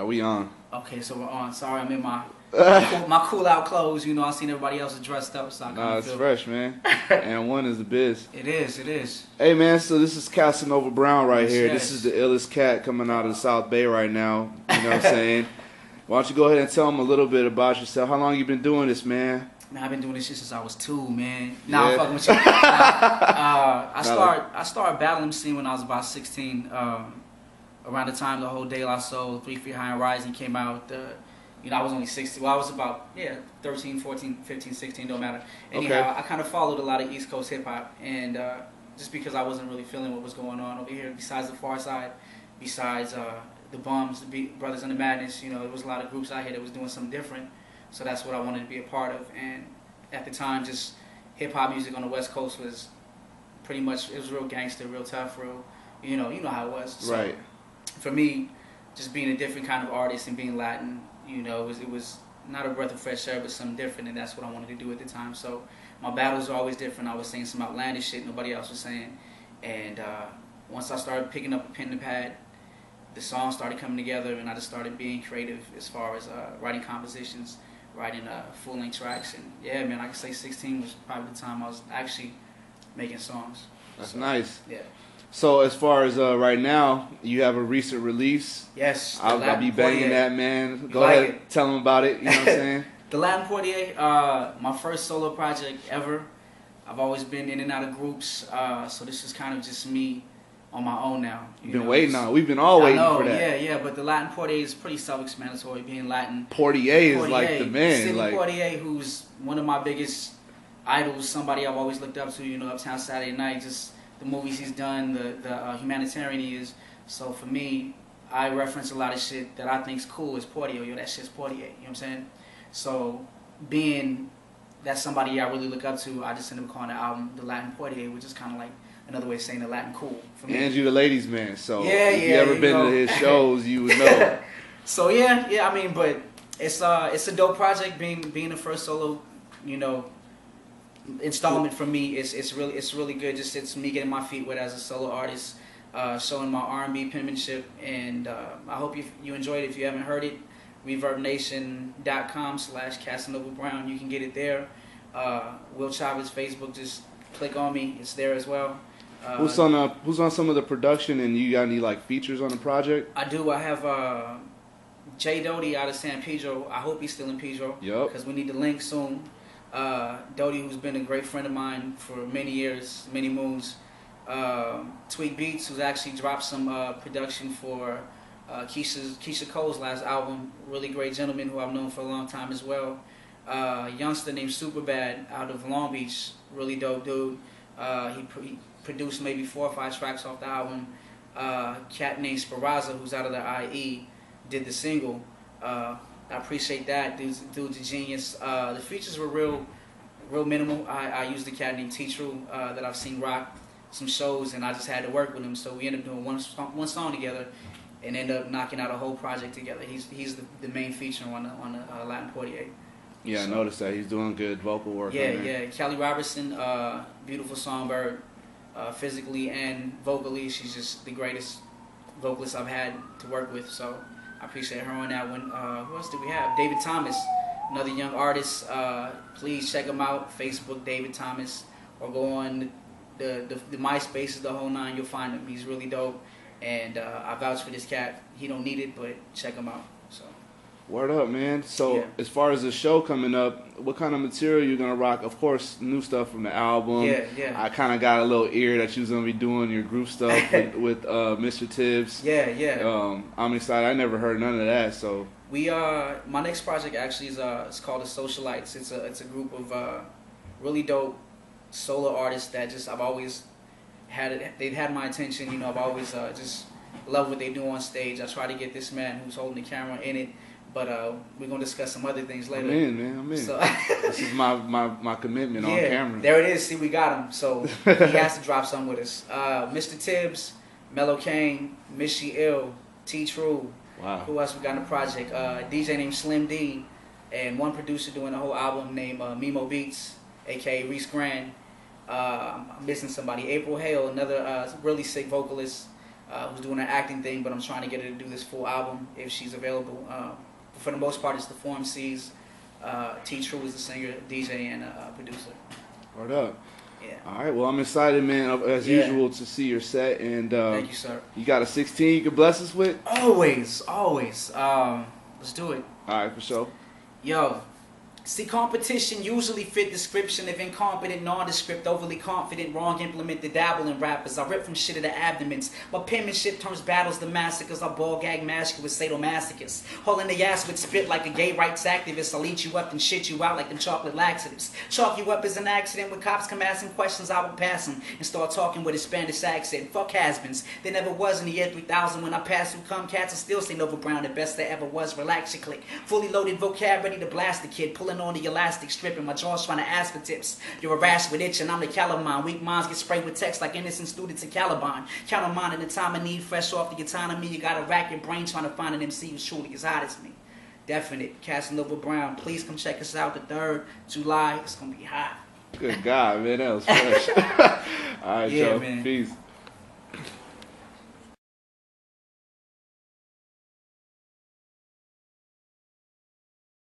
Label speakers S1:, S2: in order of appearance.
S1: We on.
S2: Okay, so we're on. Sorry, I'm in my cool out clothes. You know, I seen everybody else is dressed up, so I
S1: Nah, it's fresh, man. And one is the biz.
S2: It is.
S1: Hey, man, so this is Casanova Brown right here.
S2: Yes.
S1: This is the illest cat coming out of the South Bay right now. You know what I'm saying? Why don't you go ahead and tell them a little bit about yourself? How long you been doing this, man?
S2: Man, I've been doing this shit since I was 2, man. Nah, I'm fucking with you. I started battling scene when I was about 16. Around the time the whole De La Soul, 3 Feet High and Rising came out. You know, I was only 16. Well, I was about 13, 14, 15, 16. Don't matter. Anyhow,
S1: Okay.
S2: I kind of followed a lot of East Coast hip hop, and just because I wasn't really feeling what was going on over here, besides the Far Side, besides the Bums, the Brothers and the Madness, you know, there was a lot of groups out here that was doing something different. So that's what I wanted to be a part of. And at the time, just hip hop music on the West Coast was pretty much, it was real gangster, real tough, real, you know how it was. So
S1: Right.
S2: for me, just being a different kind of artist and being Latin, you know, it was not a breath of fresh air, but something different, and that's what I wanted to do at the time. So my battles are always different. I was saying some outlandish shit nobody else was saying. And once I started picking up a pen and pad, the songs started coming together, and I just started being creative as far as writing compositions, writing full-length tracks. And yeah, man, I can say 16 was probably the time I was actually making songs.
S1: That's nice.
S2: Yeah.
S1: So as far as right now, you have a recent release.
S2: Yes.
S1: I'll be banging that, man. Go
S2: like
S1: ahead,
S2: it?
S1: tell them about it. You know what I'm saying?
S2: The Latin Portier, my first solo project ever. I've always been in and out of groups, so this is kind of just me on my own now.
S1: You've been waiting on. We've been all waiting for that.
S2: Yeah, but the Latin Portier is pretty self-explanatory. Being Latin,
S1: Portier is like the man.
S2: Sidney
S1: Like
S2: Portier, who's one of my biggest idols, somebody I've always looked up to. You know, Uptown Saturday Night, just the movies he's done, the humanitarian he is. So for me, I reference a lot of shit that I think's cool as Portier. Yo, that shit's Portier. You know what I'm saying? So being that's somebody I really look up to, I just ended up calling the album The Latin Portier, which is kind of like another way of saying the Latin cool for me.
S1: And you the ladies man, so
S2: yeah,
S1: if you ever been to his shows, you would know.
S2: So yeah, I mean, but it's a dope project. Being the first solo, you know, installment for me. It's really good. Just it's me getting my feet wet as a solo artist, showing my R&B penmanship, and I hope you enjoyed it. If you haven't heard it, ReverbNation.com/Casanova Brown. You can get it there. Will Chavez Facebook, just click on me. It's there as well.
S1: Who's on some of the production, and you got any like features on the project?
S2: I do. I have Jay Doty out of San Pedro. I hope he's still in Pedro.
S1: Yep.
S2: Because we need to link soon. Doty, who's been a great friend of mine for many years, many moons. Tweak Beats, who's actually dropped some production for Keisha Cole's last album. Really great gentleman who I've known for a long time as well. Youngster named Superbad out of Long Beach. Really dope dude. He produced maybe 4 or 5 tracks off the album. Cat named Sparaza, who's out of the IE, did the single. I appreciate that. Dude's a genius. The features were real minimal. I used a cat named ETTU that I've seen rock some shows, and I just had to work with him. So we ended up doing one song together, and ended up knocking out a whole project together. He's the main feature on the Latin Portier.
S1: Yeah, so, I noticed that he's doing good vocal work.
S2: Yeah. Kelly Robertson, beautiful songbird, physically and vocally. She's just the greatest vocalist I've had to work with. So I appreciate her on that one. Who else do we have? David Thomas, another young artist. Please check him out. Facebook, David Thomas, or go on the MySpace, the whole 9. You'll find him. He's really dope, and I vouch for this cat. He don't need it, but check him out. So.
S1: Word up, man. So
S2: yeah.
S1: As far as the show coming up, what kind of material you gonna rock? Of course, new stuff from the album.
S2: Yeah. I
S1: kind of got a little ear that you was gonna be doing your group stuff with Mr. Tibbs.
S2: Yeah.
S1: I'm excited. I never heard none of that. So
S2: we my next project actually is it's called the Socialites. It's a group of really dope solo artists that just I've always they've had my attention. You know, I've always just love what they do on stage. I try to get this man who's holding the camera in it. But we're going to discuss some other things later.
S1: I'm in. So, this is my commitment on camera.
S2: There it is. See, we got him. So he has to drop something with us. Mr. Tibbs, Mellow Kane, Missy Ill, T-True.
S1: Wow.
S2: Who else we got in the project? DJ named Slim D. And one producer doing the whole album named Mimo Beats, a.k.a. Reese Grand. I'm missing somebody. April Hale, another really sick vocalist. who's doing an acting thing, but I'm trying to get her to do this full album if she's available. For the most part, it's the Form C's. T. True is the singer, DJ, and producer.
S1: Word up.
S2: Yeah.
S1: All right. Well, I'm excited, man, as usual, to see your set. And
S2: thank you, sir.
S1: You got a 16 you can bless us with?
S2: Always. Let's do it.
S1: All right, for sure.
S2: Yo. See, competition usually fit description of incompetent, nondescript, overly confident, wrong implemented, dabbling rappers. I rip from shit of the abdomens. My penmanship turns battles to massacres. I ball gag massacre with sadomasochists. Hauling the ass with spit like a gay rights activist. I'll eat you up and shit you out like them chocolate laxatives. Chalk you up as an accident. When cops come asking questions, I will pass them and start talking with a Spanish accent. Fuck has-beens. There never was in the year 3000 when I passed through cum cats. I still say Nova Brown, the best there ever was. Relax your click. Fully loaded vocab, ready to blast the kid. Pulling on the elastic strip and my jaw's trying to ask for tips. You're a rash with itch and I'm the calamine. Weak minds get sprayed with text like innocent students in Caliban. Count on mine in the time of need, fresh off the autonomy. You gotta rack your brain trying to find an MC who's truly as hot as me. Definite. Casanova Brown. Please come check us out the 3rd July. It's gonna be hot.
S1: Good God, man. That was fresh. All right,
S2: yeah,
S1: Joe.
S2: Man.
S1: Peace.